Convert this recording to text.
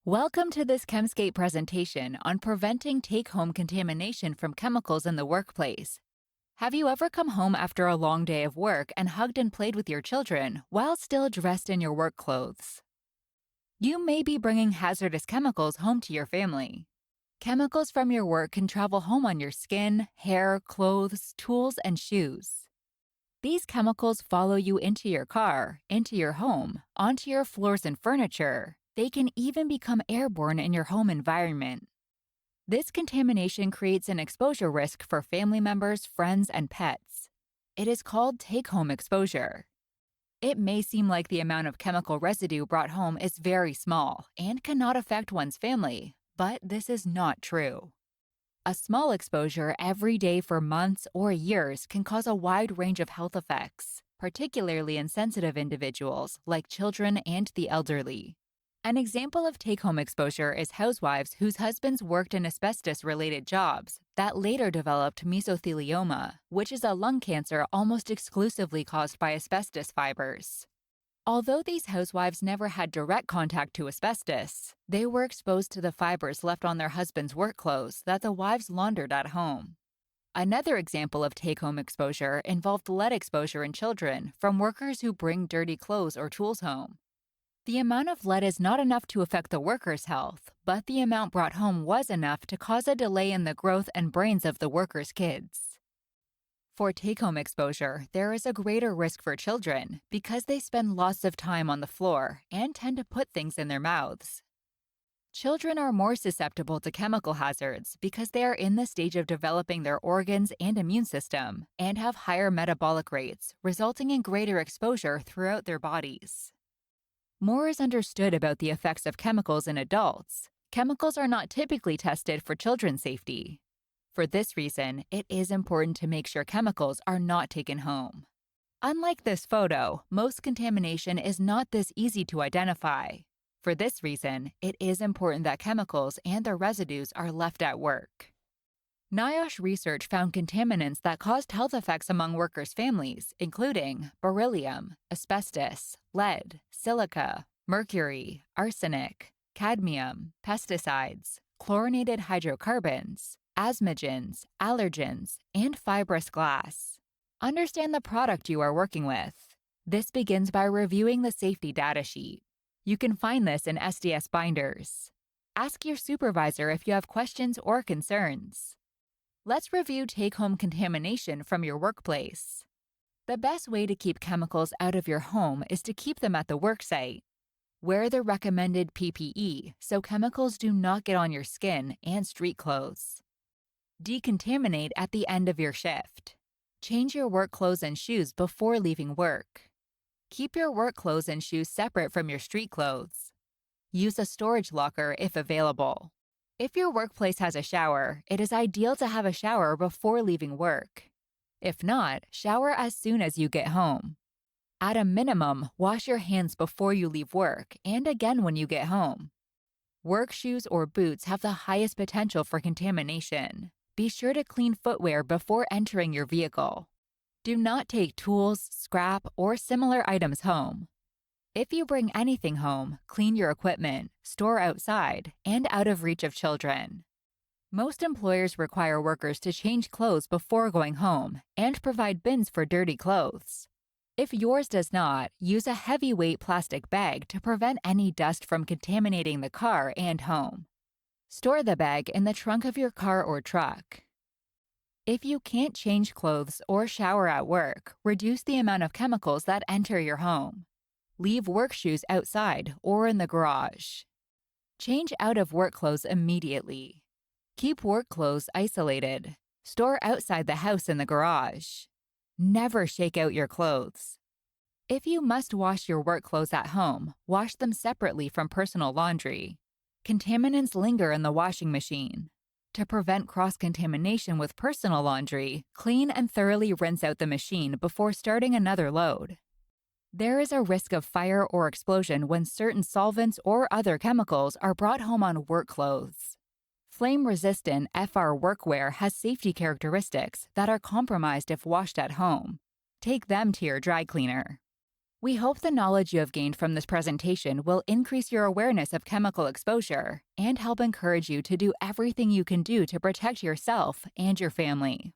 Welcome to this Chemscape presentation on preventing take-home contamination from chemicals in the workplace. Have you ever come home after a long day of work and hugged and played with your children while still dressed in your work clothes? You may be bringing hazardous chemicals home to your family. Chemicals from your work can travel home on your skin, hair, clothes, tools, and shoes. These chemicals follow you into your car, into your home, onto your floors and furniture. They can even become airborne in your home environment. This contamination creates an exposure risk for family members, friends, and pets. It is called take-home exposure. It may seem like the amount of chemical residue brought home is very small and cannot affect one's family, but this is not true. A small exposure every day for months or years can cause a wide range of health effects, particularly in sensitive individuals like children and the elderly. An example of take-home exposure is housewives whose husbands worked in asbestos-related jobs that later developed mesothelioma, which is a lung cancer almost exclusively caused by asbestos fibers. Although these housewives never had direct contact to asbestos, they were exposed to the fibers left on their husbands' work clothes that the wives laundered at home. Another example of take-home exposure involved lead exposure in children from workers who bring dirty clothes or tools home. The amount of lead is not enough to affect the worker's health, but the amount brought home was enough to cause a delay in the growth and brains of the worker's kids. For take-home exposure, there is a greater risk for children because they spend lots of time on the floor and tend to put things in their mouths. Children are more susceptible to chemical hazards because they are in the stage of developing their organs and immune system and have higher metabolic rates, resulting in greater exposure throughout their bodies. More is understood about the effects of chemicals in adults. Chemicals are not typically tested for children's safety. For this reason, it is important to make sure chemicals are not taken home. Unlike this photo, most contamination is not this easy to identify. For this reason, it is important that chemicals and their residues are left at work. NIOSH research found contaminants that caused health effects among workers' families, including beryllium, asbestos, lead, silica, mercury, arsenic, cadmium, pesticides, chlorinated hydrocarbons, asthmagens, allergens, and fibrous glass. Understand the product you are working with. This begins by reviewing the safety data sheet. You can find this in SDS binders. Ask your supervisor if you have questions or concerns. Let's review take-home contamination from your workplace. The best way to keep chemicals out of your home is to keep them at the worksite. Wear the recommended PPE so chemicals do not get on your skin and street clothes. Decontaminate at the end of your shift. Change your work clothes and shoes before leaving work. Keep your work clothes and shoes separate from your street clothes. Use a storage locker if available. If your workplace has a shower, it is ideal to have a shower before leaving work. If not, shower as soon as you get home. At a minimum, wash your hands before you leave work and again when you get home. Work shoes or boots have the highest potential for contamination. Be sure to clean footwear before entering your vehicle. Do not take tools, scrap, or similar items home. If you bring anything home, clean your equipment, store outside, and out of reach of children. Most employers require workers to change clothes before going home and provide bins for dirty clothes. If yours does not, use a heavyweight plastic bag to prevent any dust from contaminating the car and home. Store the bag in the trunk of your car or truck. If you can't change clothes or shower at work, reduce the amount of chemicals that enter your home. Leave work shoes outside or in the garage. Change out of work clothes immediately. Keep work clothes isolated. Store outside the house in the garage. Never shake out your clothes. If you must wash your work clothes at home, wash them separately from personal laundry. Contaminants linger in the washing machine. To prevent cross-contamination with personal laundry, clean and thoroughly rinse out the machine before starting another load. There is a risk of fire or explosion when certain solvents or other chemicals are brought home on work clothes. Flame-resistant FR workwear has safety characteristics that are compromised if washed at home. Take them to your dry cleaner. We hope the knowledge you have gained from this presentation will increase your awareness of chemical exposure and help encourage you to do everything you can do to protect yourself and your family.